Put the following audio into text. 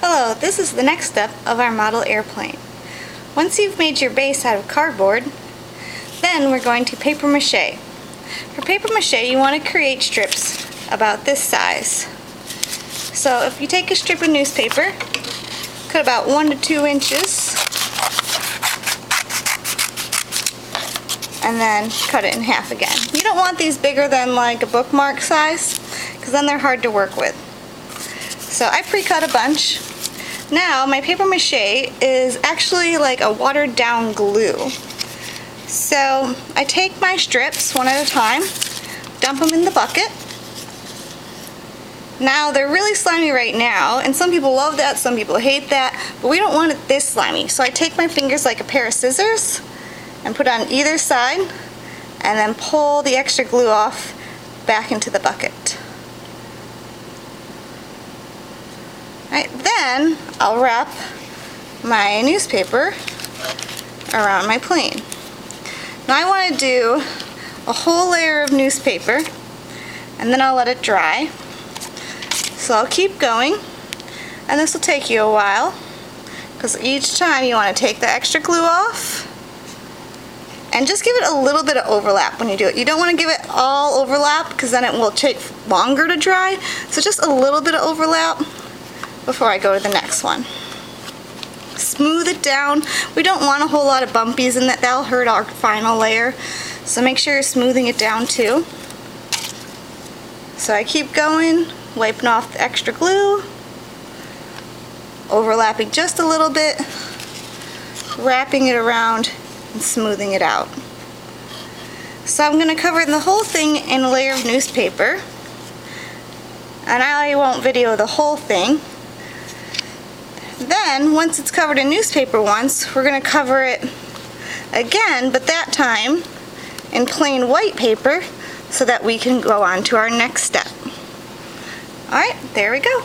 Hello, this is the next step of our model airplane. Once you've made your base out of cardboard, then we're going to paper mache. For paper mache, you want to create strips about this size. So if you take a strip of newspaper, cut about 1 to 2 inches, and then cut it in half again. You don't want these bigger than like a bookmark size, because then they're hard to work with. So I pre-cut a bunch. Now my paper mache is actually like a watered down glue. So I take my strips one at a time, dump them in the bucket. Now they're really slimy right now, and some people love that, some people hate that, but we don't want it this slimy. So I take my fingers like a pair of scissors and put it on either side and then pull the extra glue off back into the bucket. Right, then I'll wrap my newspaper around my plane. Now I want to do a whole layer of newspaper and then I'll let it dry. So I'll keep going, and this will take you a while because each time you want to take the extra glue off and just give it a little bit of overlap when you do it. You don't want to give it all overlap because then it will take longer to dry, so just a little bit of overlap before I go to the next one. Smooth it down. We don't want a whole lot of bumpies in that. That'll hurt our final layer. So make sure you're smoothing it down too. So I keep going, wiping off the extra glue, overlapping just a little bit, wrapping it around, and smoothing it out. So I'm going to cover the whole thing in a layer of newspaper. And I won't video the whole thing. Then, once it's covered in newspaper once, we're going to cover it again, but that time in plain white paper so that we can go on to our next step. Alright, there we go.